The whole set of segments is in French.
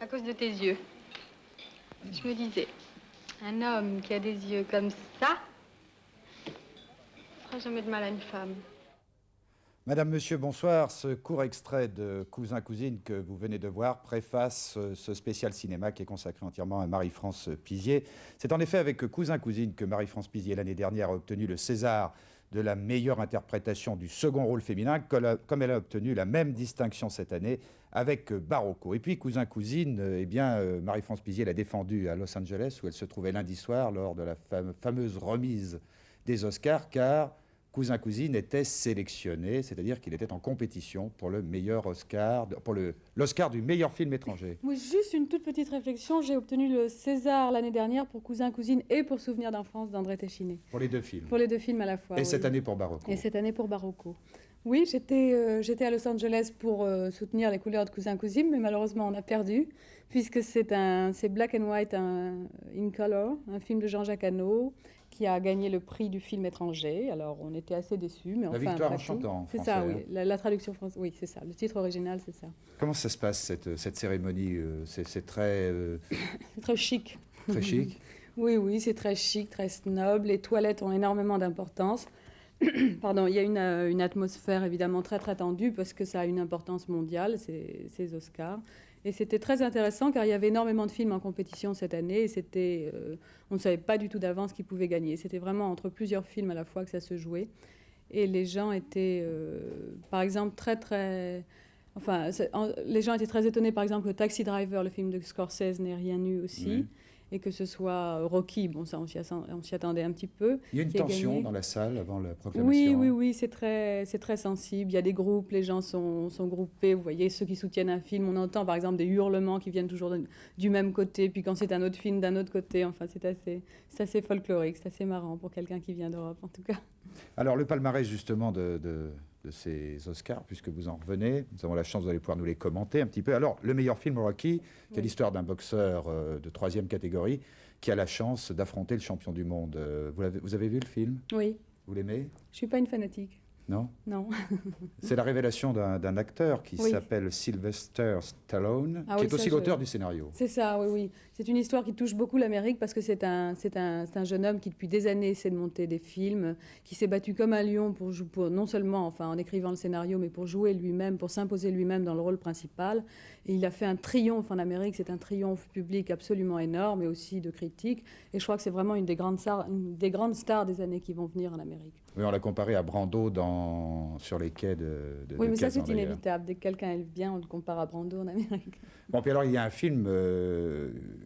À cause de tes yeux. Je me disais, un homme qui a des yeux comme ça fera jamais de mal à une femme. Madame, Monsieur, bonsoir. Ce court extrait de Cousin-Cousine que vous venez de voir préface ce spécial cinéma qui est consacré entièrement à Marie-France Pizier. C'est en effet avec Cousin-Cousine que Marie-France Pizier, l'année dernière, a obtenu le César de la meilleure interprétation du second rôle féminin, comme elle a obtenu la même distinction cette année avec Barocco. Et puis Cousin-Cousine, Marie-France Pizier l'a défendue à Los Angeles, où elle se trouvait lundi soir lors de la fameuse remise des Oscars, car Cousin-Cousine était sélectionné, c'est-à-dire qu'il était en compétition pour le meilleur Oscar, pour l'Oscar du meilleur film étranger. Oui, juste une toute petite réflexion. J'ai obtenu le César l'année dernière pour Cousin-Cousine et pour Souvenir d'enfance d'André Téchiné. Pour les deux films. Pour les deux films à la fois. Et oui. cette année pour Barocco. Et cette année pour Barocco. Oui, j'étais à Los Angeles pour soutenir les couleurs de Cousin-Cousine, mais malheureusement on a perdu, puisque c'est Black and White in Color, un film de Jean-Jacques Hano, qui a gagné le prix du film étranger. Alors on était assez déçus, mais La enfin, victoire en chantant en c'est français. ça, oui. La traduction française, oui, c'est ça. Le titre original, c'est ça. Comment ça se passe cette cérémonie? C'est très C'est très chic. très chic. Oui, c'est très chic, très snob. Les toilettes ont énormément d'importance. Pardon, il y a une atmosphère évidemment très très tendue parce que ça a une importance mondiale, ces Oscars. Et c'était très intéressant car il y avait énormément de films en compétition cette année et on ne savait pas du tout d'avance qui pouvait gagner. C'était vraiment entre plusieurs films à la fois que ça se jouait. Et les gens étaient, par exemple, les gens étaient très étonnés, par exemple, que Taxi Driver, le film de Scorsese, n'ait rien eu aussi. Oui. Et que ce soit Rocky, bon ça on s'y attendait un petit peu. Il y a une tension dans la salle avant la proclamation. Oui, c'est très sensible. Il y a des groupes, les gens sont groupés. Vous voyez, ceux qui soutiennent un film, on entend par exemple des hurlements qui viennent toujours du même côté, puis quand c'est un autre film, d'un autre côté. Enfin, c'est assez folklorique, c'est assez marrant pour quelqu'un qui vient d'Europe en tout cas. Alors le palmarès justement de ces Oscars, puisque vous en revenez, nous avons la chance d'aller pouvoir nous les commenter un petit peu. Alors le meilleur film Rocky, qui est l'histoire d'un boxeur de 3e catégorie qui a la chance d'affronter le champion du monde. Vous avez vu le film? Oui. Vous l'aimez? Je suis pas une fanatique. Non? Non. C'est la révélation d'un acteur qui Oui. s'appelle Sylvester Stallone, Ah qui oui, est aussi ça, l'auteur du scénario. C'est ça, oui. C'est une histoire qui touche beaucoup l'Amérique parce que c'est un jeune homme qui, depuis des années, essaie de monter des films, qui s'est battu comme un lion pour non seulement en écrivant le scénario, mais pour jouer lui-même, pour s'imposer lui-même dans le rôle principal. Et il a fait un triomphe en Amérique. C'est un triomphe public absolument énorme et aussi de critique. Et je crois que c'est vraiment une des grandes stars des années qui vont venir en Amérique. Oui, on l'a comparé à Brando sur les quais de Oui, mais ça, Kazan, c'est d'ailleurs. inévitable. Dès que quelqu'un est bien, on le compare à Brando en Amérique. Bon, puis alors, il y a un film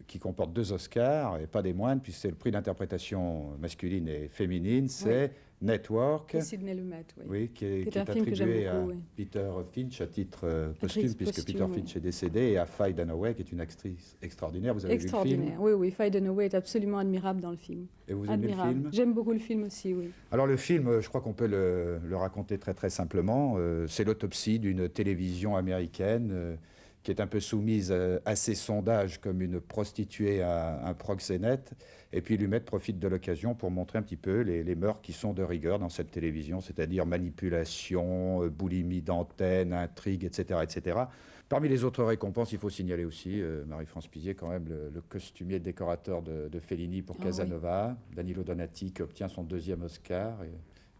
qui comporte 2 Oscars, et pas des moindres, puisque c'est le prix d'interprétation masculine et féminine, c'est Network. Et Sidney Lumet, oui. Oui, qui est un film que j'aime attribué à beaucoup, oui. Peter Finch à titre posthume, puisque posthume, Peter oui. Finch est décédé, et à Faye Dunaway, qui est une actrice extraordinaire. Vous avez vu le Extraordinaire, film? oui. Faye Dunaway est absolument admirable dans le film. Et vous aimez le Admirable. film? J'aime beaucoup le film aussi, oui. Alors le film, je crois qu'on peut le raconter très très simplement. C'est l'autopsie d'une télévision américaine qui est un peu soumise à ses sondages comme une prostituée à un proxénète. Et puis Lumet profite de l'occasion pour montrer un petit peu les mœurs qui sont de rigueur dans cette télévision, c'est-à-dire manipulation, boulimie d'antenne, intrigue, etc., etc. Parmi les autres récompenses, il faut signaler aussi, Marie-France Pizier, quand même, le costumier décorateur de Fellini pour Casanova, oui. Danilo Donati, qui obtient son 2e Oscar.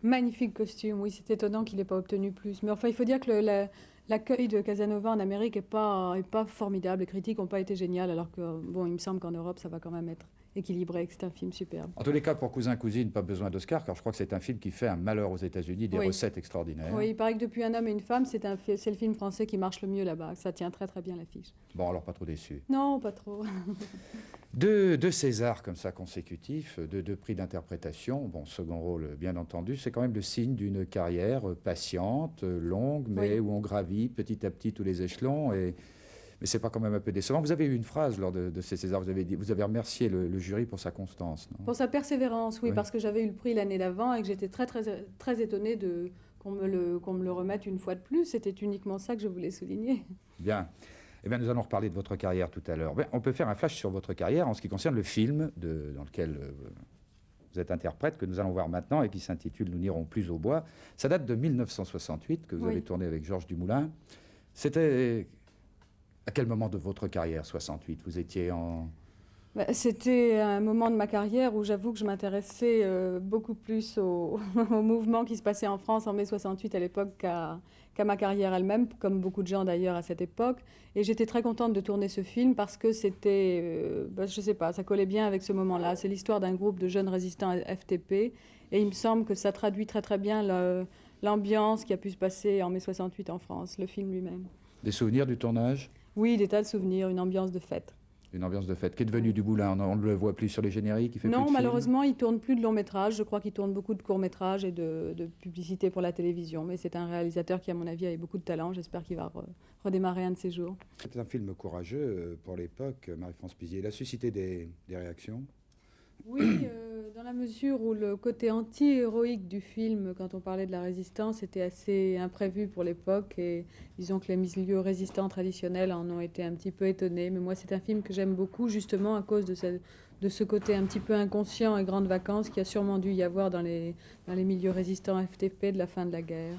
Magnifique costume, oui, c'est étonnant qu'il n'ait pas obtenu plus. Mais enfin, il faut dire que l'accueil de Casanova en Amérique n'est pas formidable. Les critiques n'ont pas été géniales, alors que, bon, il me semble qu'en Europe, ça va quand même être équilibré, que c'est un film superbe. En tous les cas, pour Cousin-Cousine, pas besoin d'Oscar, car je crois que c'est un film qui fait un malheur aux États-Unis, des recettes extraordinaires. Oui, il paraît que Depuis un homme et une femme, c'est le film français qui marche le mieux là-bas. Ça tient très très bien l'affiche. Bon, alors pas trop déçu. Non, pas trop. Deux Césars comme ça consécutifs, deux prix d'interprétation, bon, second rôle bien entendu, c'est quand même le signe d'une carrière patiente, longue, mais où on gravit petit à petit tous les échelons. Mais c'est pas quand même un peu décevant. Vous avez eu une phrase lors de ces Césars, vous avez remercié le jury pour sa constance, non? Pour sa persévérance, oui, parce que j'avais eu le prix l'année d'avant et que j'étais très, très, très étonnée qu'on me le remette une fois de plus. C'était uniquement ça que je voulais souligner. Bien. Eh bien, nous allons reparler de votre carrière tout à l'heure. On peut faire un flash sur votre carrière en ce qui concerne le film dans lequel vous êtes interprète, que nous allons voir maintenant et qui s'intitule « Nous n'irons plus au bois ». Ça date de 1968, que vous avez tourné avec Georges Dumoulin. C'était À quel moment de votre carrière, 68? Vous étiez en... Bah, c'était un moment de ma carrière où j'avoue que je m'intéressais beaucoup plus au, au mouvement qui se passait en France en mai 68 à l'époque qu'à ma carrière elle-même, comme beaucoup de gens d'ailleurs à cette époque. Et j'étais très contente de tourner ce film parce que c'était, je sais pas, ça collait bien avec ce moment-là. C'est l'histoire d'un groupe de jeunes résistants FTP et il me semble que ça traduit très très bien l'ambiance qui a pu se passer en mai 68 en France, le film lui-même. Des souvenirs du tournage? Oui, des tas de souvenirs, une ambiance de fête. Une ambiance de fête. Qu'est devenu du Boulin? On ne le voit plus sur les génériques, il fait plus de Non, films? malheureusement, il tourne plus de longs métrages. Je crois qu'il tourne beaucoup de courts métrages et de publicités pour la télévision. Mais c'est un réalisateur qui, à mon avis, avait beaucoup de talent. J'espère qu'il va redémarrer un de ces jours. C'est un film courageux pour l'époque, Marie-France Pizier. Il a suscité des réactions? Oui, dans la mesure où le côté anti-héroïque du film, quand on parlait de la résistance, était assez imprévu pour l'époque. Et disons que les milieux résistants traditionnels en ont été un petit peu étonnés. Mais moi, c'est un film que j'aime beaucoup, justement, à cause de ce côté un petit peu inconscient et grandes vacances qu'il y a sûrement dû y avoir dans les milieux résistants FTP de la fin de la guerre.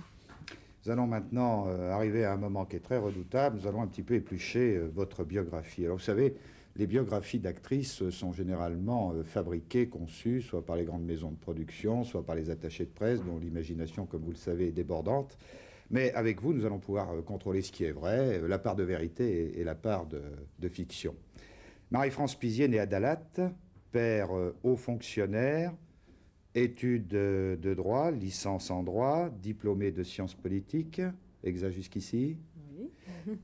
Nous allons maintenant arriver à un moment qui est très redoutable. Nous allons un petit peu éplucher votre biographie. Alors, vous savez, les biographies d'actrices sont généralement fabriquées, conçues, soit par les grandes maisons de production, soit par les attachés de presse, dont l'imagination, comme vous le savez, est débordante. Mais avec vous, nous allons pouvoir contrôler ce qui est vrai, la part de vérité et la part de fiction. Marie-France Pizier, née à Dalat, père haut fonctionnaire, études de droit, licence en droit, diplômé de sciences politiques, exact jusqu'ici. Oui.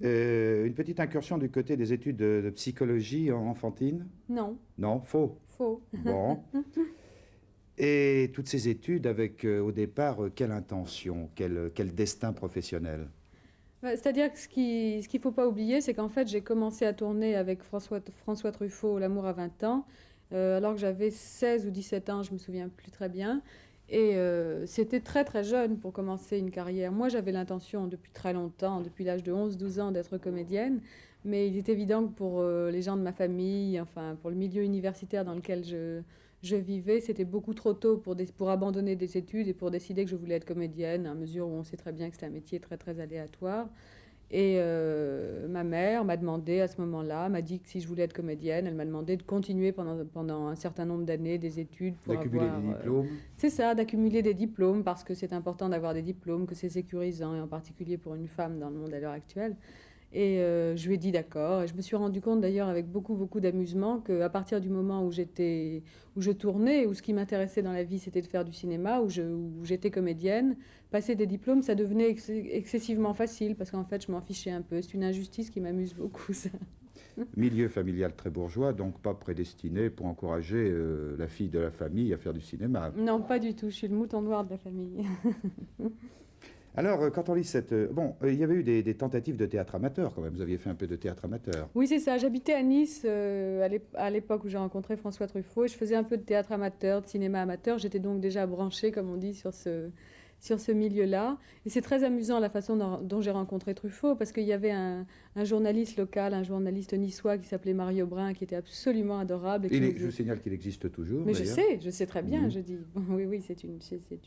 Une petite incursion du côté des études de psychologie enfantine? Non. Non, faux. Faux. Bon. Et toutes ces études avec, au départ, quelle intention, quel destin professionnel? C'est-à-dire que ce qu'il ne faut pas oublier, c'est qu'en fait, j'ai commencé à tourner avec François Truffaut, L'amour à 20 ans, alors que j'avais 16 ou 17 ans, je ne me souviens plus très bien. Et c'était très très jeune pour commencer une carrière. Moi, j'avais l'intention depuis très longtemps, depuis l'âge de 11-12 ans, d'être comédienne. Mais il est évident que pour les gens de ma famille, enfin pour le milieu universitaire dans lequel je vivais, c'était beaucoup trop tôt pour abandonner des études et pour décider que je voulais être comédienne, à mesure où on sait très bien que c'est un métier très très aléatoire. Et ma mère m'a demandé à ce moment-là, m'a dit que si je voulais être comédienne, elle m'a demandé de continuer pendant un certain nombre d'années des études pour D'accumuler avoir... des diplômes? C'est ça, d'accumuler des diplômes, parce que c'est important d'avoir des diplômes, que c'est sécurisant, et en particulier pour une femme dans le monde à l'heure actuelle. Et je lui ai dit d'accord. Et je me suis rendu compte d'ailleurs avec beaucoup, beaucoup d'amusement qu'à partir du moment où je tournais, où ce qui m'intéressait dans la vie c'était de faire du cinéma, où j'étais comédienne, passer des diplômes, ça devenait excessivement facile parce qu'en fait je m'en fichais un peu. C'est une injustice qui m'amuse beaucoup, ça. Milieu familial très bourgeois, donc pas prédestiné pour encourager la fille de la famille à faire du cinéma. Non, pas du tout. Je suis le mouton noir de la famille. Alors, quand on lit cette... il y avait eu des tentatives de théâtre amateur quand même. Vous aviez fait un peu de théâtre amateur. Oui, c'est ça. J'habitais à Nice à l'époque où j'ai rencontré François Truffaut et je faisais un peu de théâtre amateur, de cinéma amateur. J'étais donc déjà branchée, comme on dit, sur ce milieu-là. Et c'est très amusant la façon dont j'ai rencontré Truffaut parce qu'il y avait un journaliste local, un journaliste niçois qui s'appelait Mario Brun, qui était absolument adorable. Je vous signale qu'il existe toujours. Mais je sais très bien, Mhm. je dis. Oui, c'est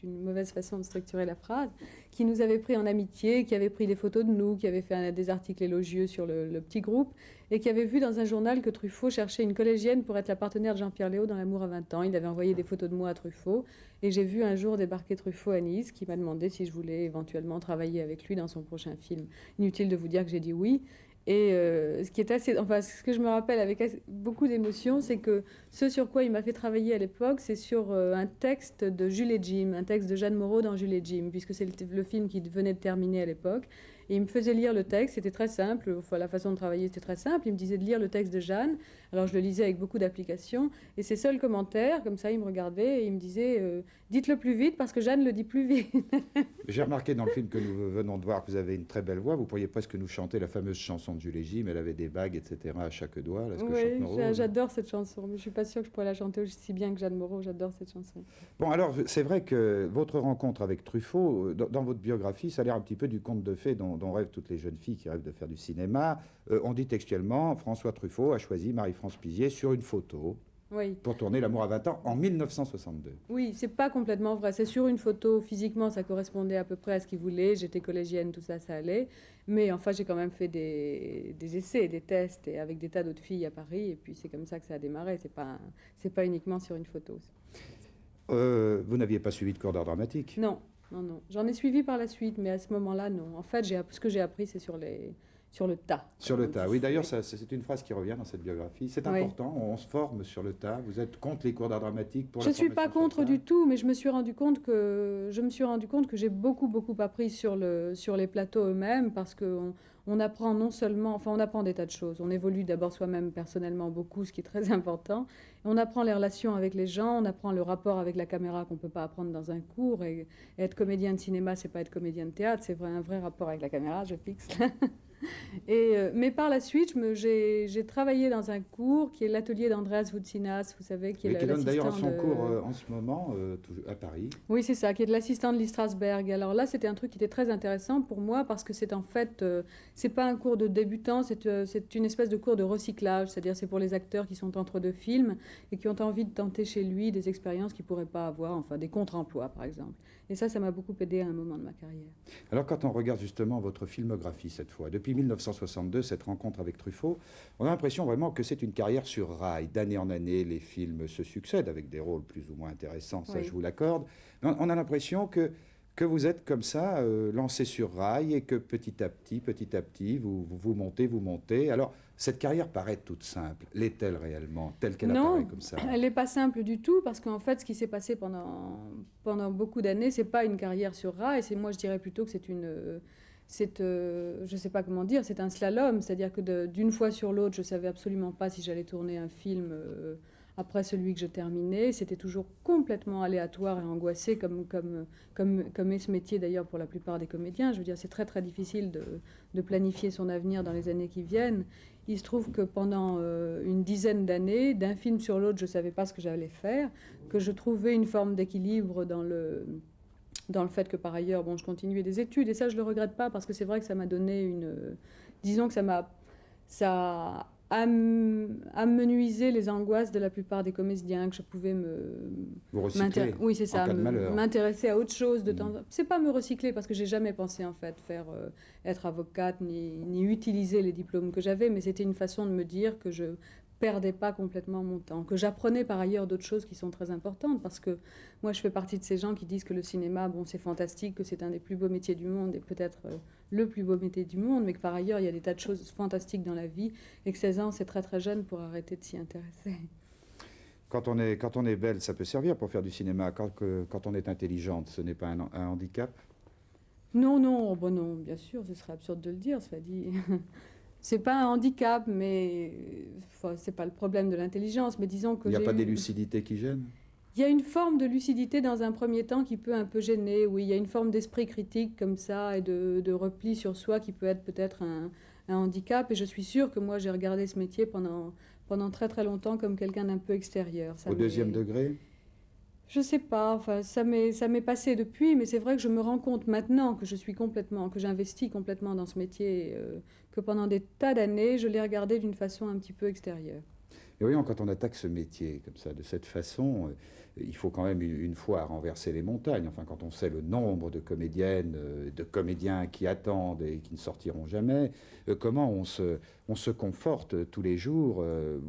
une mauvaise façon de structurer la phrase. Qui nous avait pris en amitié, qui avait pris des photos de nous, qui avait fait des articles élogieux sur le petit groupe, et qui avait vu dans un journal que Truffaut cherchait une collégienne pour être la partenaire de Jean-Pierre Léaud dans L'amour à 20 ans. Il avait envoyé des photos de moi à Truffaut, et j'ai vu un jour débarquer Truffaut à Nice, qui m'a demandé si je voulais éventuellement travailler avec lui dans son prochain film. Inutile de vous dire que j'ai dit oui. Et ce que je me rappelle avec beaucoup d'émotion, c'est que ce sur quoi il m'a fait travailler à l'époque, c'est sur un texte de Jules et Jim, un texte de Jeanne Moreau dans Jules et Jim, puisque c'est le film qui venait de terminer à l'époque. Et il me faisait lire le texte, c'était très simple, enfin, la façon de travailler c'était très simple, il me disait de lire le texte de Jeanne, alors je le lisais avec beaucoup d'application, et ses seuls commentaires, comme ça il me regardait et il me disait dites-le plus vite parce que Jeanne le dit plus vite. J'ai remarqué dans le film que nous venons de voir que vous avez une très belle voix. Vous pourriez presque nous chanter la fameuse chanson de Jules et Jim. Elle avait des bagues, etc. à chaque doigt. Là, ce que chante Oui, Moreau. j'adore cette chanson, mais je suis pas sûre que je pourrais la chanter aussi bien que Jeanne Moreau, j'adore cette chanson. Bon, alors, c'est vrai que votre rencontre avec Truffaut, dans votre biographie, ça a l'air un petit peu du conte de fées dont rêvent toutes les jeunes filles qui rêvent de faire du cinéma. On dit textuellement, François Truffaut a choisi Marie-France Pizier sur une photo. Oui. pour tourner L'amour à 20 ans en 1962. Oui, c'est pas complètement vrai. C'est sur une photo, physiquement, ça correspondait à peu près à ce qu'il voulait. J'étais collégienne, tout ça, ça allait. Mais enfin, j'ai quand même fait des essais, des tests, et avec des tas d'autres filles à Paris. Et puis, c'est comme ça que ça a démarré. C'est pas uniquement sur une photo. Vous n'aviez pas suivi de cours d'art dramatique? Non, non, non. J'en ai suivi par la suite, mais à ce moment-là, non. En fait, ce que j'ai appris, c'est sur le tas. Sur le comme on tas, dit. oui. D'ailleurs, c'est une phrase qui revient dans cette biographie. C'est Oui. important, on se forme sur le tas. Vous êtes contre les cours d'art dramatique pour Je la ne suis pas formation sur contre le du tout, mais je me suis rendu compte que j'ai beaucoup appris sur les plateaux eux-mêmes, parce qu'on apprend non seulement, enfin on apprend des tas de choses. On évolue d'abord soi-même personnellement beaucoup, ce qui est très important. On apprend les relations avec les gens, on apprend le rapport avec la caméra qu'on ne peut pas apprendre dans un cours. Et être comédien de cinéma, c'est pas être comédien de théâtre, c'est un vrai rapport avec la caméra, je fixe. Mais par la suite, j'ai travaillé dans un cours qui est l'atelier d'Andreas Voutsinas, vous savez, qui est Mais qui donne d'ailleurs l'assistant son de... cours en ce moment à Paris. Oui, c'est ça, qui est de l'assistant de Lee Strasberg. Alors là, c'était un truc qui était très intéressant pour moi, parce que c'est en fait, c'est pas un cours de débutant, c'est une espèce de cours de recyclage. C'est-à-dire, c'est pour les acteurs qui sont entre deux films et qui ont envie de tenter chez lui des expériences qu'ils pourraient pas avoir, enfin des contre-emplois par exemple. Et ça m'a beaucoup aidé à un moment de ma carrière. Alors quand on regarde justement votre filmographie cette fois, depuis 1962, cette rencontre avec Truffaut, on a l'impression vraiment que c'est une carrière sur rail. D'année en année, les films se succèdent avec des rôles plus ou moins intéressants, ça Oui. je vous l'accorde. Mais on a l'impression que vous êtes comme ça, lancé sur rail, et que petit à petit, vous montez. Alors, cette carrière paraît toute simple. L'est-elle réellement, telle qu'elle Non, apparaît comme ça? elle n'est pas simple du tout, parce qu'en fait, ce qui s'est passé pendant beaucoup d'années, c'est pas une carrière sur rail. Moi, je dirais plutôt que je sais pas comment dire, c'est un slalom. C'est-à-dire que d'une fois sur l'autre, je savais absolument pas si j'allais tourner un film après celui que je terminais. C'était toujours complètement aléatoire et angoissé, comme est ce métier d'ailleurs pour la plupart des comédiens. Je veux dire, c'est très très difficile de planifier son avenir dans les années qui viennent. Il se trouve que pendant une dizaine d'années, d'un film sur l'autre, je ne savais pas ce que j'allais faire, que je trouvais une forme d'équilibre dans le fait que par ailleurs, bon, je continuais des études, et ça je le regrette pas, parce que c'est vrai que ça m'a donné disons que ça a amenuisé les angoisses de la plupart des comédiens, que je pouvais Vous recyclez oui, c'est ça, en cas de malheur. m'intéresser à autre chose de temps. C'est pas me recycler, parce que j'ai jamais pensé en fait faire être avocate ni utiliser les diplômes que j'avais, mais c'était une façon de me dire que je perdais pas complètement mon temps, que j'apprenais par ailleurs d'autres choses qui sont très importantes, parce que moi je fais partie de ces gens qui disent que le cinéma, bon, c'est fantastique, que c'est un des plus beaux métiers du monde, et peut-être le plus beau métier du monde, mais que par ailleurs il y a des tas de choses fantastiques dans la vie, et que 16 ans c'est très très jeune pour arrêter de s'y intéresser. Quand on est belle, ça peut servir pour faire du cinéma. Quand on est intelligente, ce n'est pas un handicap? Non, non, bon non, bien sûr, ce serait absurde de le dire, cela dit. C'est pas un handicap, mais enfin, c'est pas le problème de l'intelligence. Mais disons que Il n'y a pas des lucidités qui gênent? Il y a une forme de lucidité dans un premier temps qui peut un peu gêner. Oui, il y a une forme d'esprit critique comme ça, et de repli sur soi, qui peut être peut-être un handicap. Et je suis sûre que moi, j'ai regardé ce métier pendant très très longtemps comme quelqu'un d'un peu extérieur. Au deuxième degré? Je sais pas, enfin, ça m'est passé depuis, mais c'est vrai que je me rends compte maintenant que que j'investis complètement dans ce métier, que pendant des tas d'années, je l'ai regardé d'une façon un petit peu extérieure. Et voyons, quand on attaque ce métier comme ça, de cette façon, il faut quand même une fois renverser les montagnes. Enfin, quand on sait le nombre de comédiennes, de comédiens qui attendent et qui ne sortiront jamais, comment on se conforte tous les jours.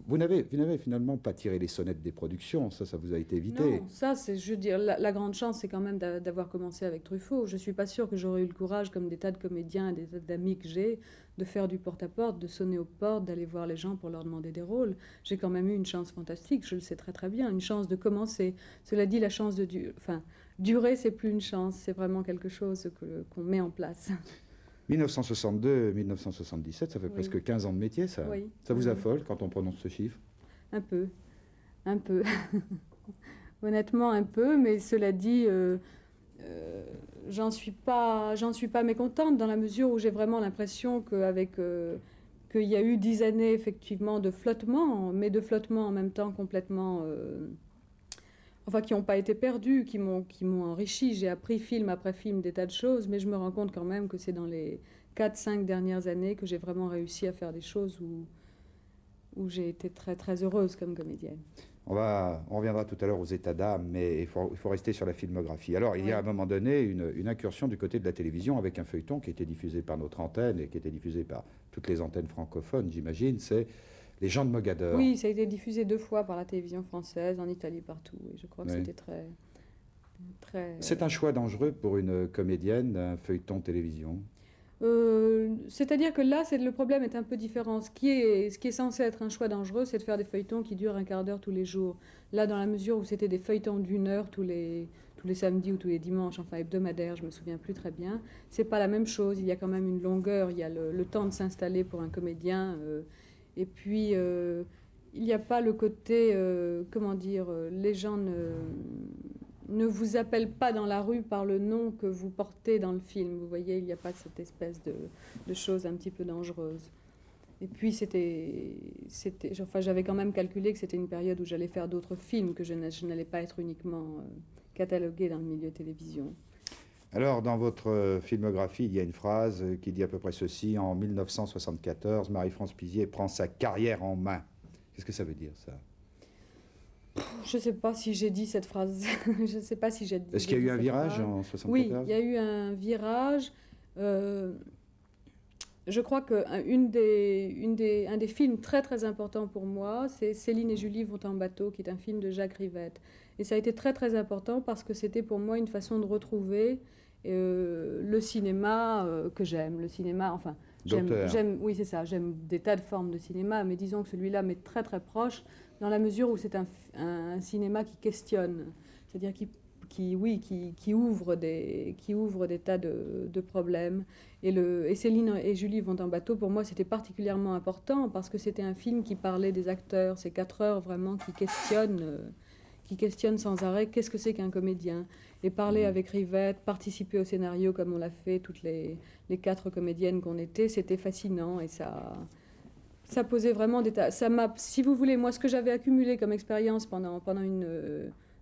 Vous n'avez finalement pas tiré les sonnettes des productions, ça vous a été évité. Non, ça, je veux dire, la grande chance, c'est quand même d'avoir commencé avec Truffaut. Je suis pas sûre que j'aurais eu le courage, comme des tas de comédiens et des tas d'amis que j'ai, de faire du porte-à-porte, de sonner aux portes, d'aller voir les gens pour leur demander des rôles. J'ai quand même eu une chance fantastique, je le sais très très bien, une chance de commencer. Cela dit, la chance de durer, c'est plus une chance, c'est vraiment quelque chose qu'on met en place. 1962-1977, ça fait presque 15 ans de métier, ça. Oui. Ça vous affole quand on prononce ce chiffre? Un peu. Honnêtement, un peu, mais cela dit, j'en suis pas mécontente, dans la mesure où j'ai vraiment l'impression qu'il y a eu 10 années effectivement de flottement, mais de flottement en même temps complètement, enfin qui n'ont pas été perdus, qui m'ont enrichi. J'ai appris film après film des tas de choses, mais je me rends compte quand même que c'est dans les 4-5 dernières années que j'ai vraiment réussi à faire des choses où j'ai été très très heureuse comme comédienne. On reviendra tout à l'heure aux états d'âme, mais il faut rester sur la filmographie. Alors, il y a à un moment donné une incursion du côté de la télévision avec un feuilleton qui était diffusé par notre antenne et qui était diffusé par toutes les antennes francophones, j'imagine, c'est Les gens de Mogador. Oui, ça a été diffusé 2 fois par la télévision française, en Italie, partout. Et je crois que c'était très... C'est un choix dangereux pour une comédienne, un feuilleton télévision. C'est-à-dire que là, le problème est un peu différent. Ce qui est censé être un choix dangereux, c'est de faire des feuilletons qui durent un quart d'heure tous les jours. Là, dans la mesure où c'était des feuilletons d'1 heure tous les samedis ou tous les dimanches, enfin hebdomadaires, je me souviens plus très bien, c'est pas la même chose. Il y a quand même une longueur, il y a le temps de s'installer pour un comédien. Et puis, il n'y a pas le côté, comment dire, les gens ne vous appelle pas dans la rue par le nom que vous portez dans le film. Vous voyez, il n'y a pas cette espèce de chose un petit peu dangereuse. Et puis, j'avais quand même calculé que c'était une période où j'allais faire d'autres films, que je n'allais pas être uniquement cataloguée dans le milieu télévision. Alors, dans votre filmographie, il y a une phrase qui dit à peu près ceci: en 1974, Marie-France Pizier prend sa carrière en main. Qu'est-ce que ça veut dire, ça? Je ne sais pas si j'ai dit cette phrase. Je ne sais pas si j'ai dit. Est-ce qu'il y a eu un virage en 1974? Oui, il y a eu un virage. Je crois qu'un des films très très importants pour moi, c'est Céline et Julie vont en bateau, qui est un film de Jacques Rivette. Et ça a été très très important parce que c'était pour moi une façon de retrouver le cinéma que j'aime. Le cinéma, enfin, oui, c'est ça, j'aime des tas de formes de cinéma, mais disons que celui-là m'est très très proche dans la mesure où c'est un cinéma qui questionne, c'est-à-dire qui ouvre des tas de problèmes. Et Céline et Julie vont en bateau, pour moi, c'était particulièrement important parce que c'était un film qui parlait des acteurs, ces 4 heures vraiment qui questionnent sans arrêt qu'est-ce que c'est qu'un comédien. Et parler avec Rivette, participer au scénario comme on l'a fait, toutes les 4 comédiennes qu'on était, c'était fascinant et ça posait vraiment des tas. Si vous voulez, moi, ce que j'avais accumulé comme expérience pendant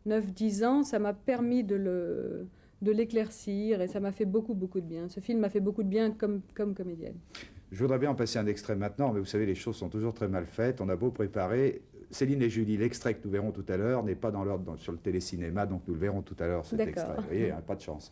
9-10 ans, ça m'a permis de l'éclaircir et ça m'a fait beaucoup, beaucoup de bien. Ce film m'a fait beaucoup de bien comme comédienne. Je voudrais bien en passer un extrait maintenant, mais vous savez, les choses sont toujours très mal faites. On a beau préparer. Céline et Julie, l'extrait que nous verrons tout à l'heure n'est pas dans l'ordre sur le télécinéma, donc nous le verrons tout à l'heure, cet extrait. Vous voyez, pas de chance.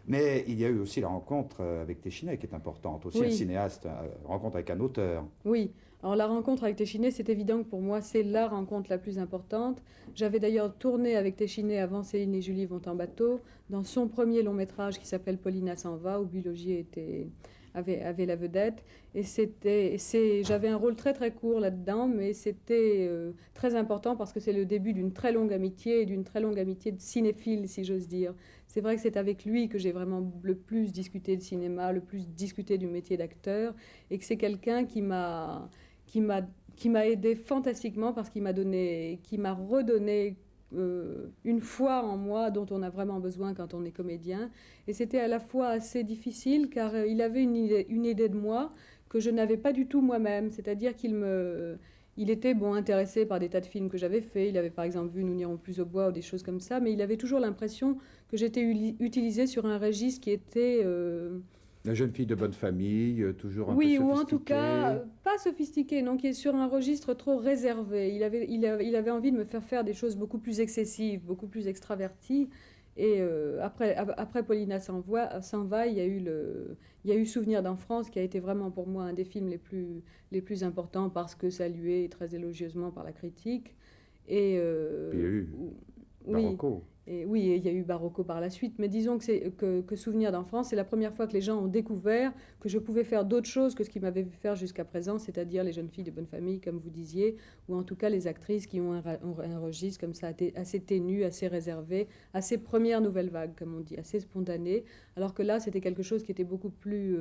Mais il y a eu aussi la rencontre avec Téchiné qui est importante. Aussi, un cinéaste, rencontre avec un auteur. Oui. Alors la rencontre avec Téchiné, c'est évident que pour moi, c'est la rencontre la plus importante. J'avais d'ailleurs tourné avec Téchiné avant Céline et Julie vont en bateau, dans son premier long métrage qui s'appelle Paulina s'en va, où Bulogier avait la vedette. Et j'avais un rôle très très court là-dedans, mais c'était très important parce que c'est le début d'une très longue amitié, et d'une très longue amitié de cinéphile, si j'ose dire. C'est vrai que c'est avec lui que j'ai vraiment le plus discuté de cinéma, le plus discuté du métier d'acteur, et que c'est quelqu'un qui m'a aidé fantastiquement parce qu'il m'a redonné une foi en moi dont on a vraiment besoin quand on est comédien. Et c'était à la fois assez difficile car il avait une idée de moi que je n'avais pas du tout moi-même. C'est-à-dire il était intéressé par des tas de films que j'avais faits. Il avait par exemple vu Nous n'irons plus au bois ou des choses comme ça, mais il avait toujours l'impression que j'étais utilisée sur un registre qui était... La jeune fille de bonne famille, toujours un peu sophistiquée. sophistiquée. Oui, ou en tout cas, pas sophistiquée, non, qui est sur un registre trop réservé. Il avait envie de me faire des choses beaucoup plus excessives, beaucoup plus extraverties. Et après Paulina s'en va, il y a eu Souvenir d'enfance, qui a été vraiment pour moi un des films les plus importants parce que salué très élogieusement par la critique. Et, puis il y a eu Barocco. Oui, et il y a eu Barocco par la suite, mais disons que Souvenir d'enfance, c'est la première fois que les gens ont découvert que je pouvais faire d'autres choses que ce qu'ils m'avaient vu faire jusqu'à présent, c'est-à-dire les jeunes filles de bonne famille, comme vous disiez, ou en tout cas les actrices qui ont un registre comme ça assez ténu, assez réservé, assez première nouvelle vague, comme on dit, assez spontané, alors que là, c'était quelque chose qui était beaucoup plus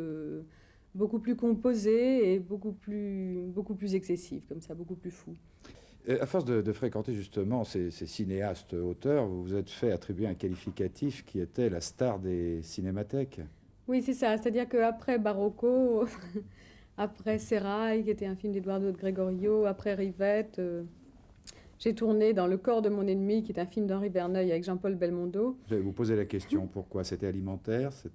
composé et beaucoup plus excessif, comme ça, beaucoup plus fou. À force de fréquenter justement ces cinéastes auteurs, vous vous êtes fait attribuer un qualificatif qui était la star des cinémathèques. Oui, c'est ça. C'est-à-dire qu'après Barocco, après Sérail, qui était un film d'Eduardo de Gregorio, après Rivette, j'ai tourné dans Le corps de mon ennemi, qui est un film d'Henri Verneuil avec Jean-Paul Belmondo. Je vais vous poser la question, pourquoi? C'était alimentaire? Ça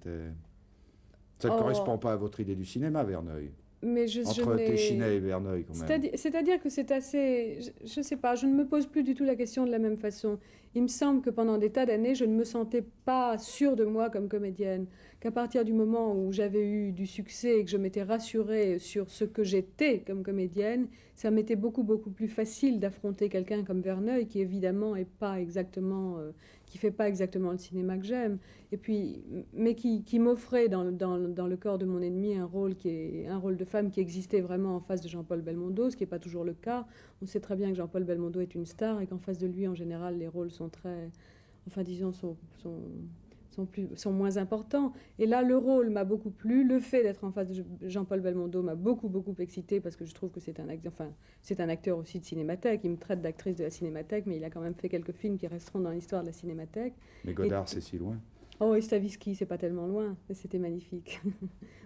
ne correspond pas à votre idée du cinéma, Verneuil? mais je Entre n'ai... Téchiné et Verneuil, quand même. C'est-à-dire que c'est assez... Je ne sais pas, je ne me pose plus du tout la question de la même façon. Il me semble que pendant des tas d'années, je ne me sentais pas sûre de moi comme comédienne. Qu'à partir du moment où j'avais eu du succès et que je m'étais rassurée sur ce que j'étais comme comédienne, ça m'était beaucoup plus facile d'affronter quelqu'un comme Verneuil, qui évidemment est pas exactement... qui fait pas exactement le cinéma que j'aime, et puis, mais qui m'offrait dans le corps de mon ennemi un rôle de femme qui existait vraiment en face de Jean-Paul Belmondo, ce qui n'est pas toujours le cas. On sait très bien que Jean-Paul Belmondo est une star et qu'en face de lui, en général, les rôles sont très, enfin disons, sont moins importants. Et là, le rôle m'a beaucoup plu. Le fait d'être en face de Jean-Paul Belmondo m'a beaucoup excité parce que je trouve que c'est un acteur aussi de Cinémathèque. Il me traite d'actrice de la Cinémathèque, mais il a quand même fait quelques films qui resteront dans l'histoire de la Cinémathèque. Mais Godard, c'est si loin. Oh, et Stavisky, c'est pas tellement loin, mais c'était magnifique.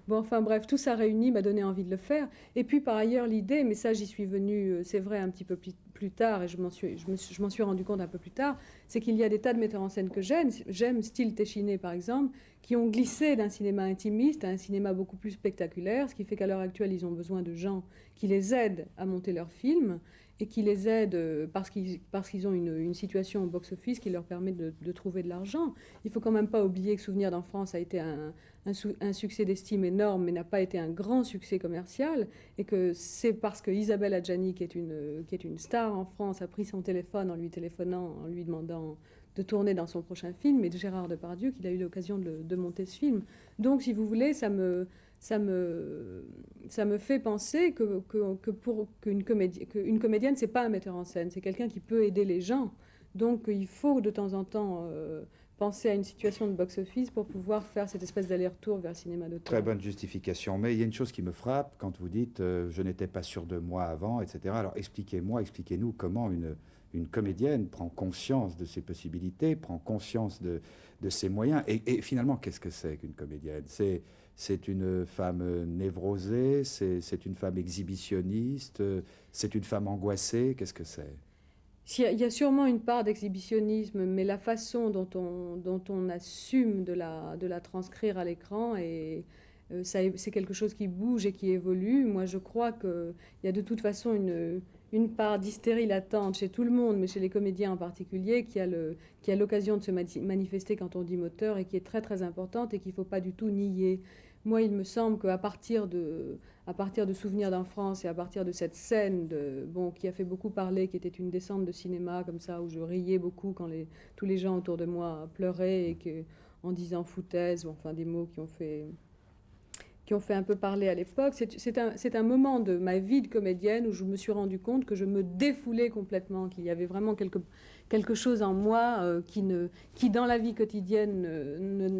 Bon, enfin bref, tout ça réuni m'a donné envie de le faire. Et puis par ailleurs, l'idée, mais ça j'y suis venue, c'est vrai, un petit peu plus tard, et je m'en suis rendu compte un peu plus tard, c'est qu'il y a des tas de metteurs en scène que j'aime, style Téchiné par exemple, qui ont glissé d'un cinéma intimiste à un cinéma beaucoup plus spectaculaire, ce qui fait qu'à l'heure actuelle, ils ont besoin de gens qui les aident à monter leurs films, et qui les aident parce qu'ils ont une situation au box-office qui leur permet de trouver de l'argent. Il ne faut quand même pas oublier que Souvenir d'enfance a été un succès d'estime énorme, mais n'a pas été un grand succès commercial, et que c'est parce que Isabelle Adjani, qui est une star en France, a pris son téléphone en lui téléphonant, en lui demandant de tourner dans son prochain film, et de Gérard Depardieu qu'il a eu l'occasion de monter ce film. Donc, si vous voulez, ça me fait penser qu'une comédienne, c'est pas un metteur en scène, c'est quelqu'un qui peut aider les gens. Donc il faut de temps en temps penser à une situation de box-office pour pouvoir faire cette espèce d'aller-retour vers le cinéma d'auteur. Très bonne justification. Mais il y a une chose qui me frappe quand vous dites je n'étais pas sûr de moi avant, etc. Alors expliquez-nous comment une comédienne prend conscience de ses possibilités, prend conscience de ses moyens. Et finalement, qu'est-ce que c'est qu'une comédienne ? C'est une femme névrosée, c'est une femme exhibitionniste, c'est une femme angoissée, qu'est-ce que c'est ? Il y a sûrement une part d'exhibitionnisme, mais la façon dont on assume de la transcrire à l'écran, c'est quelque chose qui bouge et qui évolue. Moi, je crois qu'il y a de toute façon une part d'hystérie latente chez tout le monde, mais chez les comédiens en particulier, qui a l'occasion de se manifester quand on dit moteur et qui est très importante et qu'il ne faut pas du tout nier. Moi, il me semble qu'à partir de Souvenirs d'enfance et à partir de cette scène qui a fait beaucoup parler, qui était une descente de cinéma comme ça, où je riais beaucoup quand tous les gens autour de moi pleuraient et en disant foutaise, ou enfin des mots qui ont fait un peu parler à l'époque. C'est un moment de ma vie de comédienne où je me suis rendu compte que je me défoulais complètement, qu'il y avait vraiment quelque chose en moi qui, dans la vie quotidienne,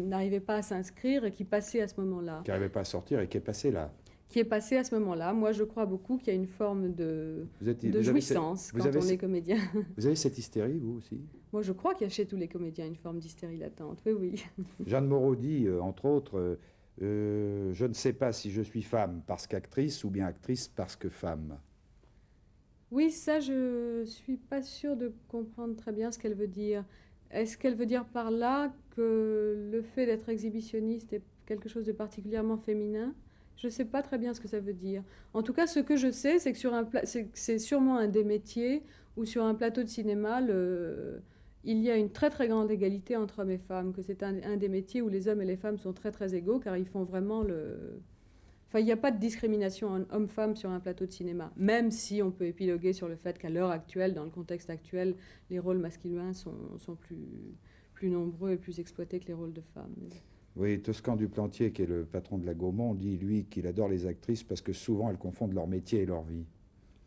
n'arrivait pas à s'inscrire et qui passait à ce moment-là. Qui n'arrivait pas à sortir et qui est passé là. Qui est passé à ce moment-là. Moi, je crois beaucoup qu'il y a une forme de jouissance quand on est comédien. Vous avez cette hystérie, vous aussi ? Moi, je crois qu'il y a chez tous les comédiens une forme d'hystérie latente. Oui. Jeanne Moreau dit, entre autres... je ne sais pas si je suis femme parce qu'actrice ou bien actrice parce que femme. Oui, ça, je suis pas sûre de comprendre très bien ce qu'elle veut dire. Est-ce qu'elle veut dire par là que le fait d'être exhibitionniste est quelque chose de particulièrement féminin ? Je ne sais pas très bien ce que ça veut dire. En tout cas, ce que je sais, c'est que c'est sûrement un des métiers où sur un plateau de cinéma, il y a une très grande égalité entre hommes et femmes, que c'est un des métiers où les hommes et les femmes sont très égaux, car ils font vraiment Enfin, il n'y a pas de discrimination homme-femme sur un plateau de cinéma, même si on peut épiloguer sur le fait qu'à l'heure actuelle, dans le contexte actuel, les rôles masculins sont plus nombreux et plus exploités que les rôles de femmes. Oui, Toscan Duplantier, qui est le patron de la Gaumont, dit, lui, qu'il adore les actrices parce que souvent elles confondent leur métier et leur vie.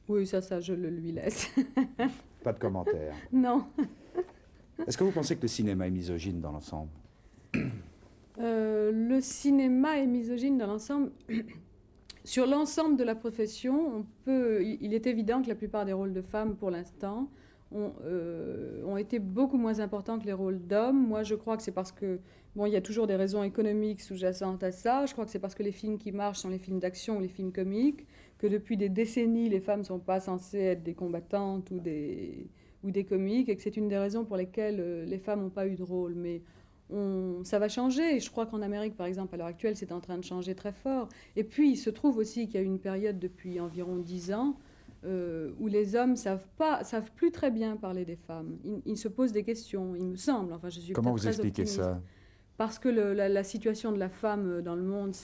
Oui, ça, je le lui laisse. Pas de commentaire. Non. Est-ce que vous pensez que le cinéma est misogyne dans l'ensemble ? Le cinéma est misogyne dans l'ensemble. Sur l'ensemble de la profession, il est évident que la plupart des rôles de femmes, pour l'instant, ont été beaucoup moins importants que les rôles d'hommes. Moi, je crois que c'est parce que... Bon, il y a toujours des raisons économiques sous-jacentes à ça. Je crois que c'est parce que les films qui marchent sont les films d'action ou les films comiques, que depuis des décennies, les femmes ne sont pas censées être des combattantes ou des comiques, et que c'est une des raisons pour lesquelles les femmes n'ont pas eu de rôle. Mais ça va changer. Et je crois qu'en Amérique, par exemple, à l'heure actuelle, c'est en train de changer très fort. Et puis, il se trouve aussi qu'il y a une période depuis environ 10 ans où les hommes savent plus très bien parler des femmes. Ils se posent des questions, il me semble. Enfin, je suis Comment peut-être vous très expliquez optimiste. ça? Parce que la situation de la femme dans le monde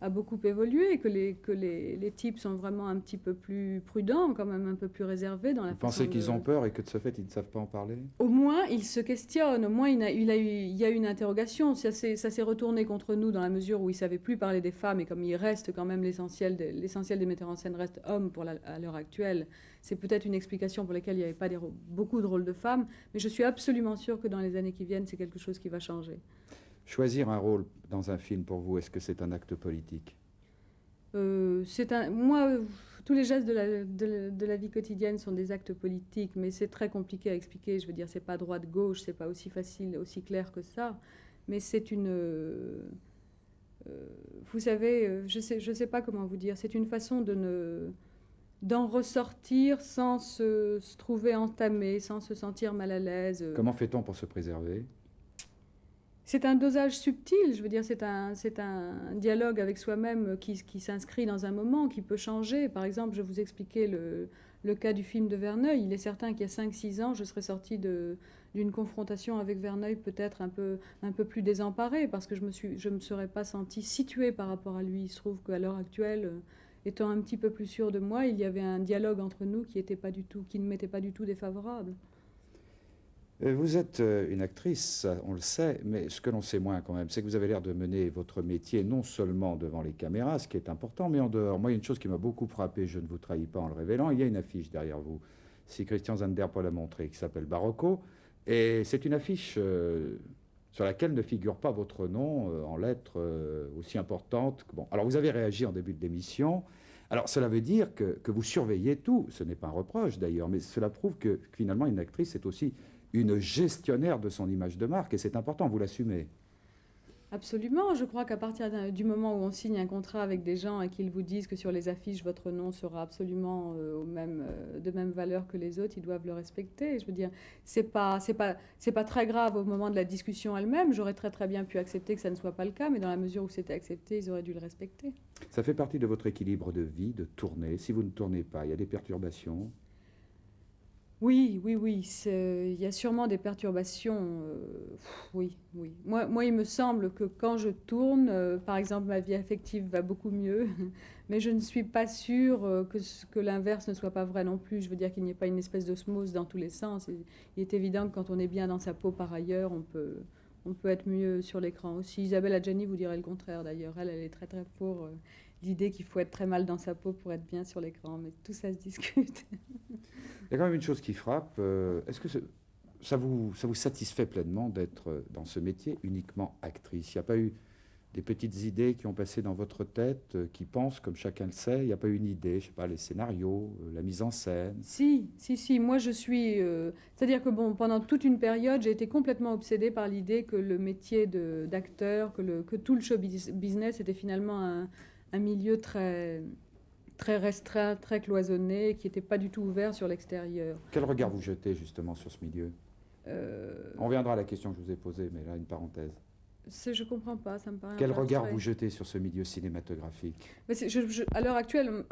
a beaucoup évolué, que les types sont vraiment un petit peu plus prudents, quand même un peu plus réservés dans la Vous façon pensez qu'ils ont peur et que de ce fait, ils ne savent pas en parler? Au moins, ils se questionnent, au moins il y a une interrogation. Ça s'est retourné contre nous dans la mesure où ils ne savaient plus parler des femmes, et comme il reste quand même l'essentiel des metteurs en scène reste homme à l'heure actuelle, c'est peut-être une explication pour laquelle il n'y avait pas beaucoup de rôles de femmes, mais je suis absolument sûre que dans les années qui viennent, c'est quelque chose qui va changer. Choisir un rôle dans un film, pour vous, est-ce que c'est un acte politique? Moi, tous les gestes de la vie quotidienne sont des actes politiques, mais c'est très compliqué à expliquer. Je veux dire, c'est pas droite-gauche, c'est pas aussi facile, aussi clair que ça. Mais c'est vous savez, je sais pas comment vous dire. C'est une façon d'en ressortir sans se trouver entamé, sans se sentir mal à l'aise. Comment fait-on pour se préserver? C'est un dosage subtil, je veux dire, c'est un dialogue avec soi-même qui s'inscrit dans un moment, qui peut changer. Par exemple, je vous expliquais le cas du film de Verneuil. Il est certain qu'il y a 5-6 ans, je serais sortie d'une confrontation avec Verneuil peut-être un peu plus désemparée, parce que je me serais pas sentie située par rapport à lui. Il se trouve qu'à l'heure actuelle, étant un petit peu plus sûre de moi, il y avait un dialogue entre nous qui ne m'était pas du tout défavorable. Vous êtes une actrice, on le sait, mais ce que l'on sait moins quand même, c'est que vous avez l'air de mener votre métier non seulement devant les caméras, ce qui est important, mais en dehors. Moi, il y a une chose qui m'a beaucoup frappé, je ne vous trahis pas en le révélant, il y a une affiche derrière vous. Si Christian Zander peut la montrer, qui s'appelle Barocco, et c'est une affiche sur laquelle ne figure pas votre nom en lettres aussi importantes. Bon, alors vous avez réagi en début de l'émission. Alors cela veut dire que vous surveillez tout, ce n'est pas un reproche d'ailleurs, mais cela prouve que finalement une actrice est aussi une gestionnaire de son image de marque, et c'est important, vous l'assumez. Absolument, je crois qu'à partir du moment où on signe un contrat avec des gens et qu'ils vous disent que sur les affiches, votre nom sera absolument de même valeur que les autres, ils doivent le respecter. Je veux dire, c'est pas très grave au moment de la discussion elle-même. J'aurais très bien pu accepter que ça ne soit pas le cas, mais dans la mesure où c'était accepté, ils auraient dû le respecter. Ça fait partie de votre équilibre de vie, de tourner. Si vous ne tournez pas, il y a des perturbations. Oui. Il y a sûrement des perturbations. Oui. Moi, il me semble que quand je tourne, par exemple, ma vie affective va beaucoup mieux, mais je ne suis pas sûre que l'inverse ne soit pas vrai non plus. Je veux dire qu'il n'y ait pas une espèce d'osmose dans tous les sens. Il est évident que quand on est bien dans sa peau par ailleurs, on peut être mieux sur l'écran aussi. Isabelle Adjani vous dirait le contraire d'ailleurs. Elle est très pour l'idée qu'il faut être très mal dans sa peau pour être bien sur l'écran, mais tout ça se discute. Il y a quand même une chose qui frappe. Est-ce que ça vous satisfait pleinement d'être dans ce métier uniquement actrice? Il n'y a pas eu des petites idées qui ont passé dans votre tête, qui pensent, comme chacun le sait? Il n'y a pas eu une idée, je ne sais pas, les scénarios, la mise en scène? Si. Moi, je suis... c'est-à-dire que bon, pendant toute une période, j'ai été complètement obsédée par l'idée que le métier d'acteur, que tout le show business était finalement un milieu très restreint, très cloisonné, qui n'était pas du tout ouvert sur l'extérieur. Quel regard vous jetez justement sur ce milieu? On reviendra à la question que je vous ai posée, mais là, une parenthèse. Je ne comprends pas, ça me paraît... Quel regard vous jetez sur ce milieu cinématographique? Mais à l'heure actuelle,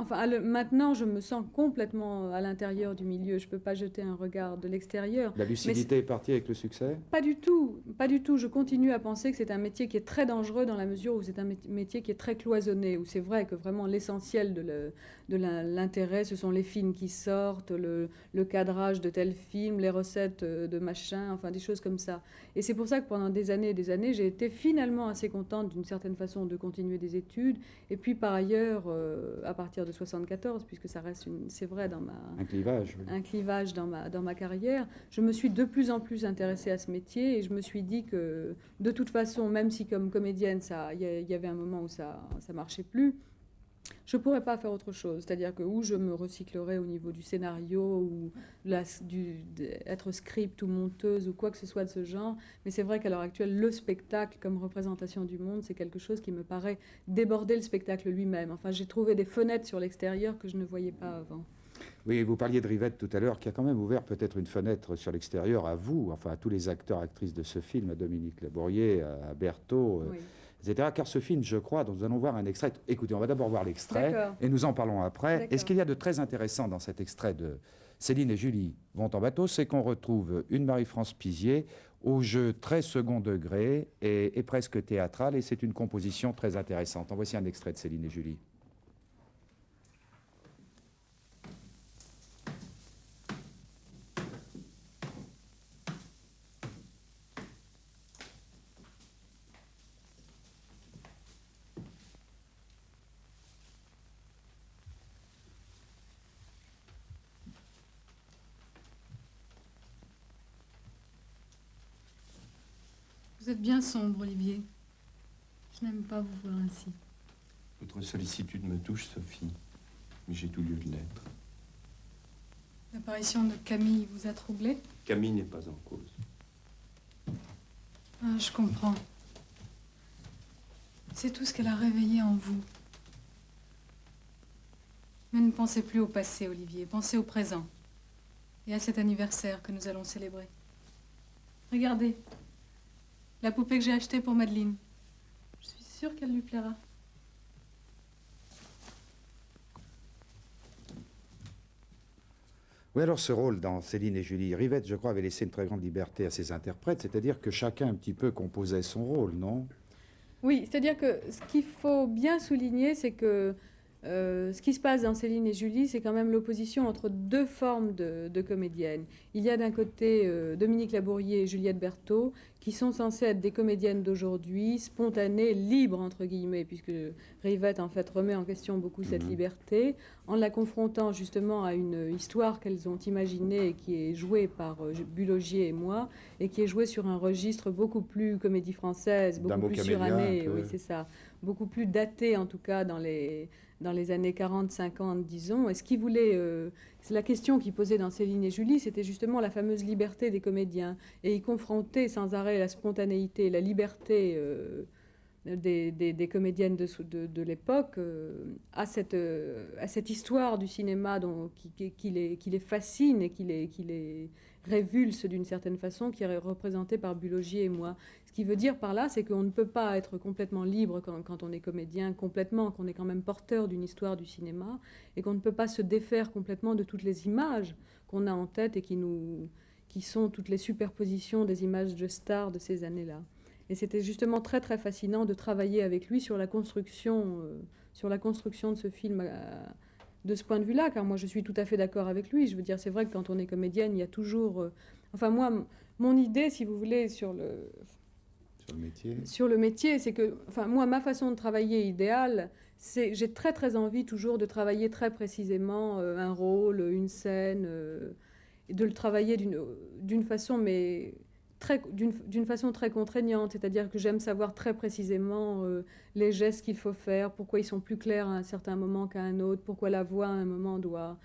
maintenant, je me sens complètement à l'intérieur du milieu. Je ne peux pas jeter un regard de l'extérieur. La lucidité est partie avec le succès? Pas du tout. Je continue à penser que c'est un métier qui est très dangereux dans la mesure où c'est un métier qui est très cloisonné, où c'est vrai que vraiment l'essentiel de l'intérêt, ce sont les films qui sortent, le cadrage de tel film, les recettes de machin, enfin des choses comme ça. Et c'est pour ça que pendant des années et des années, j'ai été finalement assez contente d'une certaine façon de continuer des études. Et puis par ailleurs, à partir de 74, puisque ça reste, c'est vrai, un clivage, oui. Un clivage dans ma carrière, je me suis de plus en plus intéressée à ce métier et je me suis dit que de toute façon, même si comme comédienne, il y avait un moment où ça marchait plus, je ne pourrais pas faire autre chose. C'est-à-dire que où je me recyclerais au niveau du scénario ou être script ou monteuse ou quoi que ce soit de ce genre. Mais c'est vrai qu'à l'heure actuelle, le spectacle comme représentation du monde, c'est quelque chose qui me paraît déborder le spectacle lui-même. Enfin, j'ai trouvé des fenêtres sur l'extérieur que je ne voyais pas avant. Oui, vous parliez de Rivette tout à l'heure, qui a quand même ouvert peut-être une fenêtre sur l'extérieur à vous, enfin à tous les acteurs, actrices de ce film, à Dominique Labourier, à Berthaud, Oui. etc. Car ce film, je crois, dont nous allons voir un extrait. Écoutez, on va d'abord voir l'extrait D'accord. et nous en parlons après. D'accord. Et ce qu'il y a de très intéressant dans cet extrait de Céline et Julie vont en bateau, c'est qu'on retrouve une Marie-France Pizier au jeu très second degré et presque théâtral, et c'est une composition très intéressante. En voici un extrait de Céline et Julie. Vous êtes bien sombre, Olivier. Je n'aime pas vous voir ainsi. Votre sollicitude me touche, Sophie, mais j'ai tout lieu de l'être. L'apparition de Camille vous a troublé? Camille n'est pas en cause. Ah, je comprends. C'est tout ce qu'elle a réveillé en vous. Mais ne pensez plus au passé, Olivier. Pensez au présent. Et à cet anniversaire que nous allons célébrer. Regardez. La poupée que j'ai achetée pour Madeleine. Je suis sûre qu'elle lui plaira. Oui, alors ce rôle dans Céline et Julie, Rivette, je crois, avait laissé une très grande liberté à ses interprètes, c'est-à-dire que chacun un petit peu composait son rôle, non? Oui, c'est-à-dire que ce qu'il faut bien souligner, c'est que ce qui se passe dans Céline et Julie, c'est quand même l'opposition entre deux formes de comédiennes. Il y a d'un côté Dominique Labourier et Juliette Berthaud, qui sont censées être des comédiennes d'aujourd'hui, spontanées, libres, entre guillemets, puisque Rivette, en fait, remet en question beaucoup cette liberté, en la confrontant justement à une histoire qu'elles ont imaginée et qui est jouée par Bulogier et moi, et qui est jouée sur un registre beaucoup plus comédie française, D'un beaucoup mot plus camélia, suranné, un peu. oui, c'est ça, beaucoup plus daté, en tout cas, dans les années 40, 50, disons. Et ce qu'il voulait, c'est la question qu'il posait dans Céline et Julie, c'était justement la fameuse liberté des comédiens. Et il confrontait sans arrêt la spontanéité, la liberté des comédiennes de l'époque à cette histoire du cinéma qui les fascine et qui les révulse d'une certaine façon, qui est représentée par Bulogier et moi. Ce qui veut dire par là, c'est qu'on ne peut pas être complètement libre quand on est comédien, complètement, qu'on est quand même porteur d'une histoire du cinéma, et qu'on ne peut pas se défaire complètement de toutes les images qu'on a en tête et qui sont toutes les superpositions des images de stars de ces années-là. Et c'était justement très très fascinant de travailler avec lui sur la construction de ce film de ce point de vue-là, car moi je suis tout à fait d'accord avec lui. Je veux dire, c'est vrai que quand on est comédienne, il y a toujours... enfin moi, mon idée, si vous voulez, sur le métier, c'est que, enfin moi, ma façon de travailler idéale, c'est j'ai très très envie toujours de travailler très précisément un rôle, une scène, et de le travailler d'une façon, mais d'une façon très contraignante, c'est-à-dire que j'aime savoir très précisément les gestes qu'il faut faire, pourquoi ils sont plus clairs à un certain moment qu'à un autre, pourquoi la voix à un moment doit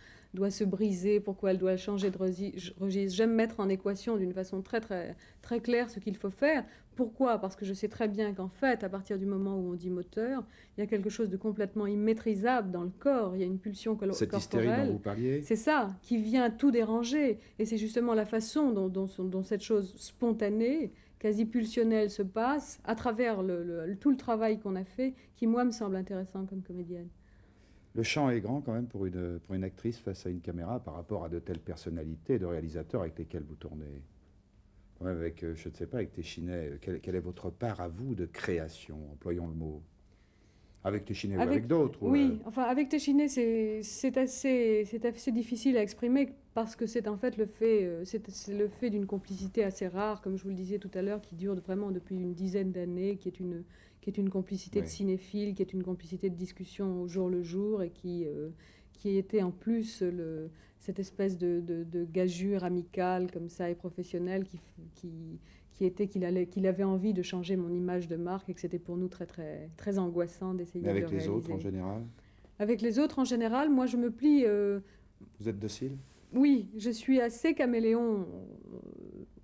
se briser, pourquoi elle doit changer de registre. J'aime mettre en équation d'une façon très, très, très claire ce qu'il faut faire. Pourquoi? Parce que je sais très bien qu'en fait, à partir du moment où on dit moteur, il y a quelque chose de complètement immaîtrisable dans le corps. Il y a une pulsion corporelle. Cette hystérie dont vous parliez? C'est ça, qui vient tout déranger. Et c'est justement la façon dont cette chose spontanée, quasi pulsionnelle se passe, à travers tout le travail qu'on a fait, qui, moi, me semble intéressant comme comédienne. Le champ est grand quand même pour une actrice face à une caméra par rapport à de telles personnalités, de réalisateurs avec lesquels vous tournez. Quand même avec, je ne sais pas, avec Téchinet, quelle est votre part à vous de création, employons le mot? Avec Téchinet ou avec d'autres? Oui, enfin avec Téchinet, c'est assez difficile à exprimer parce que c'est en fait c'est le fait d'une complicité assez rare, comme je vous le disais tout à l'heure, qui dure vraiment depuis une dizaine d'années, qui est une complicité de cinéphiles, qui est une complicité de discussion au jour le jour et qui était en plus cette espèce de gageure amicale comme ça et professionnelle qui était qu'il avait envie de changer mon image de marque et que c'était pour nous très, très, très angoissant d'essayer de le réaliser. Mais avec les autres en général? Avec les autres en général, moi je me plie... Vous êtes docile? Oui, je suis assez caméléon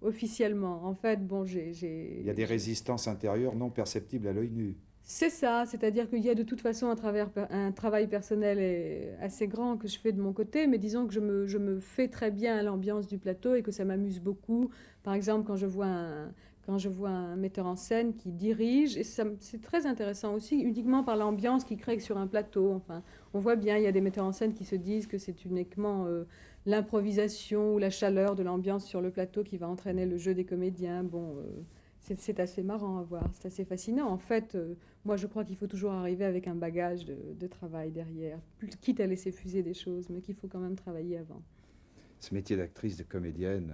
officiellement. En fait, bon, Il y a des résistances intérieures non perceptibles à l'œil nu. C'est ça, c'est-à-dire qu'il y a de toute façon un travail personnel assez grand que je fais de mon côté, mais disons que je me fais très bien à l'ambiance du plateau et que ça m'amuse beaucoup. Par exemple, quand je vois un metteur en scène qui dirige, et c'est très intéressant aussi, uniquement par l'ambiance qu'il crée sur un plateau. Enfin, on voit bien, il y a des metteurs en scène qui se disent que c'est uniquement l'improvisation ou la chaleur de l'ambiance sur le plateau qui va entraîner le jeu des comédiens. Bon, c'est assez marrant à voir, c'est assez fascinant. En fait, moi je crois qu'il faut toujours arriver avec un bagage de travail derrière, quitte à laisser fuser des choses, mais qu'il faut quand même travailler avant. Ce métier d'actrice, de comédienne,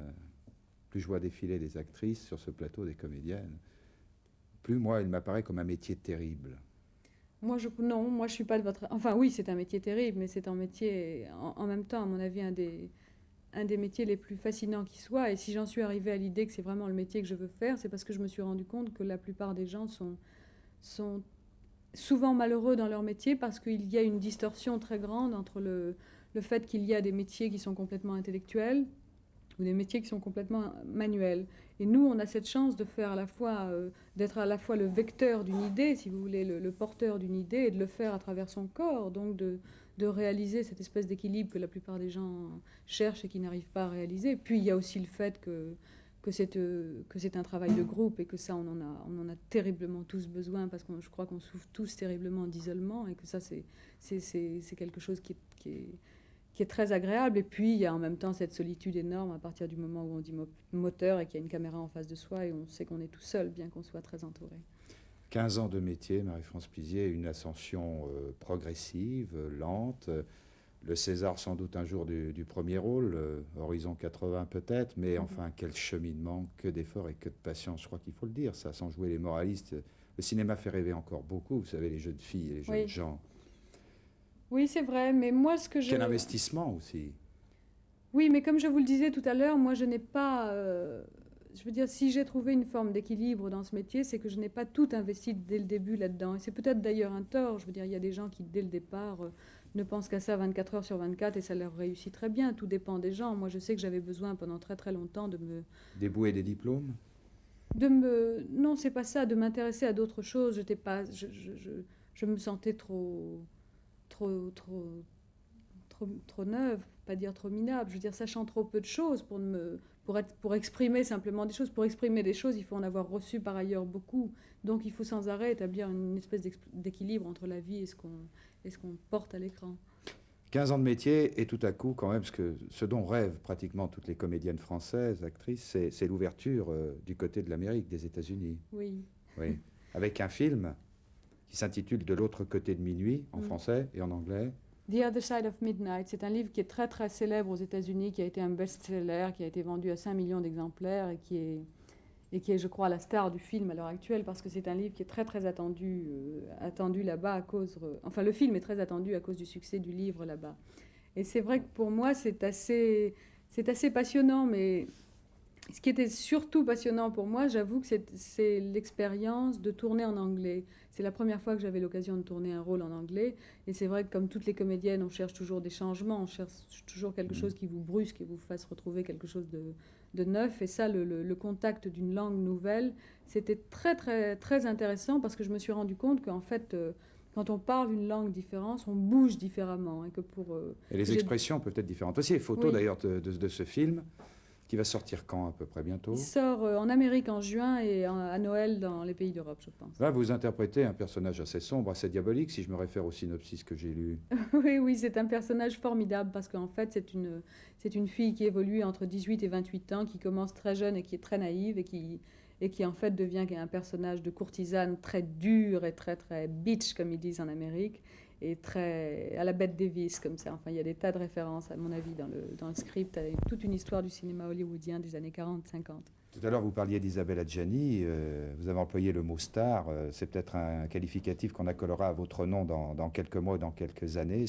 plus je vois défiler des actrices sur ce plateau des comédiennes, plus moi il m'apparaît comme un métier terrible. Non, moi je suis pas de votre... Enfin oui, c'est un métier terrible, mais c'est un métier, en même temps, à mon avis, un des métiers les plus fascinants qui soit. Et si j'en suis arrivée à l'idée que c'est vraiment le métier que je veux faire, c'est parce que je me suis rendu compte que la plupart des gens sont souvent malheureux dans leur métier parce qu'il y a une distorsion très grande entre le fait qu'il y a des métiers qui sont complètement intellectuels ou des métiers qui sont complètement manuels. Et nous, on a cette chance de faire d'être à la fois le vecteur d'une idée, si vous voulez, le porteur d'une idée, et de le faire à travers son corps, donc de réaliser cette espèce d'équilibre que la plupart des gens cherchent et qui n'arrivent pas à réaliser. Puis il y a aussi le fait que c'est un travail de groupe et que ça, on en a terriblement tous besoin parce que je crois qu'on souffre tous terriblement d'isolement et que ça, c'est quelque chose qui est très agréable. Et puis, il y a en même temps cette solitude énorme à partir du moment où on dit moteur et qu'il y a une caméra en face de soi et on sait qu'on est tout seul, bien qu'on soit très entouré. 15 ans de métier, Marie-France Pizier, une ascension progressive, lente. Le César sans doute un jour du premier rôle, Horizon 80 peut-être, mais enfin quel cheminement, que d'efforts et que de patience, je crois qu'il faut le dire, ça, sans jouer les moralistes. Le cinéma fait rêver encore beaucoup, vous savez, les jeunes filles et les jeunes gens. Oui, c'est vrai, mais moi ce que Quel investissement aussi. Oui, mais comme je vous le disais tout à l'heure, moi je n'ai pas... je veux dire, si j'ai trouvé une forme d'équilibre dans ce métier, c'est que je n'ai pas tout investi dès le début là-dedans. Et c'est peut-être d'ailleurs un tort. Je veux dire, il y a des gens qui, dès le départ, ne pensent qu'à ça 24 heures sur 24 et ça leur réussit très bien. Tout dépend des gens. Moi, je sais que j'avais besoin pendant très très longtemps de me... Débouer des diplômes Non, c'est pas ça, de m'intéresser à d'autres choses. J'étais pas... je me sentais trop neuve, pas dire trop minable, je veux dire sachant trop peu de choses pour exprimer simplement des choses. Pour exprimer des choses, il faut en avoir reçu par ailleurs beaucoup. Donc il faut sans arrêt établir une espèce d'équilibre entre la vie et ce qu'on porte à l'écran. 15 ans de métier et tout à coup quand même, parce que ce dont rêvent pratiquement toutes les comédiennes françaises, actrices, c'est l'ouverture du côté de l'Amérique, des États-Unis. Oui. Oui. Avec un film qui s'intitule De l'autre côté de minuit, en français et en anglais. The Other Side of Midnight, c'est un livre qui est très très célèbre aux États-Unis, qui a été un best-seller, qui a été vendu à 5 millions d'exemplaires et qui est, je crois, la star du film à l'heure actuelle parce que c'est un livre qui est très très attendu là-bas à cause... enfin, le film est très attendu à cause du succès du livre là-bas. Et c'est vrai que pour moi, c'est assez passionnant, mais ce qui était surtout passionnant pour moi, j'avoue que c'est l'expérience de tourner en anglais. C'est la première fois que j'avais l'occasion de tourner un rôle en anglais. Et c'est vrai que comme toutes les comédiennes, on cherche toujours des changements, on cherche toujours quelque chose qui vous brusque et vous fasse retrouver quelque chose de neuf. Et ça, le contact d'une langue nouvelle, c'était très, très, très intéressant parce que je me suis rendu compte qu'en fait... quand on parle une langue différente, on bouge différemment. Et les expressions peuvent être différentes. Aussi les photos d'ailleurs de ce film, qui va sortir quand à peu près bientôt? Il sort en Amérique en juin et à Noël dans les pays d'Europe, je pense. Là, vous interprétez un personnage assez sombre, assez diabolique, si je me réfère au synopsis que j'ai lu. Oui, c'est un personnage formidable parce qu'en fait, c'est une fille qui évolue entre 18 et 28 ans, qui commence très jeune et qui est très naïve et qui en fait devient un personnage de courtisane très dur et très très bitch, comme ils disent en Amérique, et très à la Bette Davis, comme ça. Enfin, il y a des tas de références, à mon avis, dans le script, à toute une histoire du cinéma hollywoodien des années 40-50. Tout à l'heure, vous parliez d'Isabelle Adjani, vous avez employé le mot star, c'est peut-être un qualificatif qu'on accolera à votre nom dans quelques mois, dans quelques années.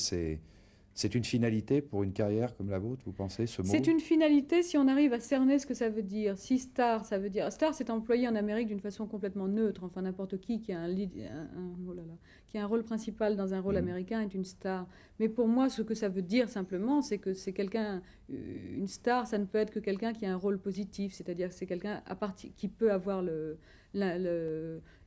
C'est une finalité pour une carrière comme la vôtre, vous pensez, ce mot? C'est une finalité si on arrive à cerner ce que ça veut dire. Si star, ça veut dire... Star, c'est employé en Amérique d'une façon complètement neutre. Enfin, n'importe qui a qui a un rôle principal dans un rôle américain est une star. Mais pour moi, ce que ça veut dire simplement, c'est que c'est quelqu'un... Une star, ça ne peut être que quelqu'un qui a un rôle positif. C'est-à-dire que c'est quelqu'un qui peut avoir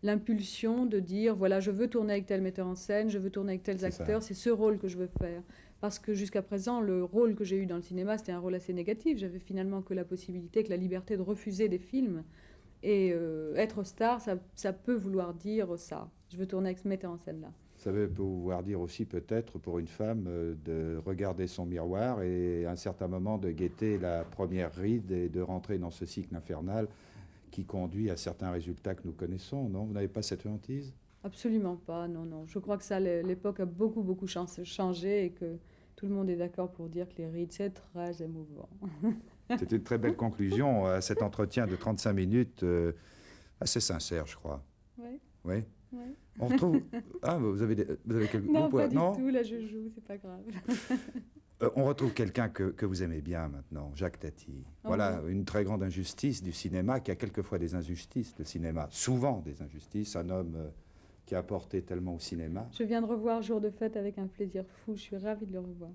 l'impulsion de dire, voilà, je veux tourner avec tel metteur en scène, je veux tourner avec tels C'est ça. acteurs, c'est ce rôle que je veux faire. Parce que jusqu'à présent, le rôle que j'ai eu dans le cinéma, c'était un rôle assez négatif. J'avais finalement que la possibilité, que la liberté de refuser des films. Et être star, ça peut vouloir dire ça. Je veux tourner avec ce metteur en scène-là. Ça veut pouvoir dire aussi peut-être pour une femme de regarder son miroir et à un certain moment de guetter la première ride et de rentrer dans ce cycle infernal qui conduit à certains résultats que nous connaissons, non? Vous n'avez pas cette hantise? Absolument pas, non, non. Je crois que ça, l'époque a beaucoup, beaucoup changé et que tout le monde est d'accord pour dire que les rides, c'est très émouvant. C'était une très belle conclusion à cet entretien de 35 minutes, assez sincère, je crois. Oui, Oui. oui. On retrouve... Ah, vous avez quelques... Non, vous pouvez- pas du tout, là je joue, c'est pas grave. On retrouve quelqu'un que vous aimez bien maintenant, Jacques Tati. Oh Voilà, une très grande injustice du cinéma, qui a quelquefois des injustices, le cinéma, souvent des injustices. Un homme qui a apporté tellement au cinéma. Je viens de revoir Jour de fête avec un plaisir fou, je suis ravie de le revoir.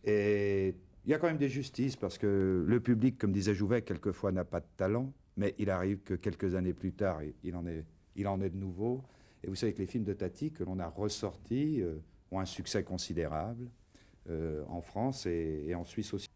Et il y a quand même des justices, parce que le public, comme disait Jouvet, quelquefois n'a pas de talent, mais il arrive que quelques années plus tard, il en est de nouveau. Et vous savez que les films de Tati que l'on a ressortis ont un succès considérable en France et en Suisse aussi.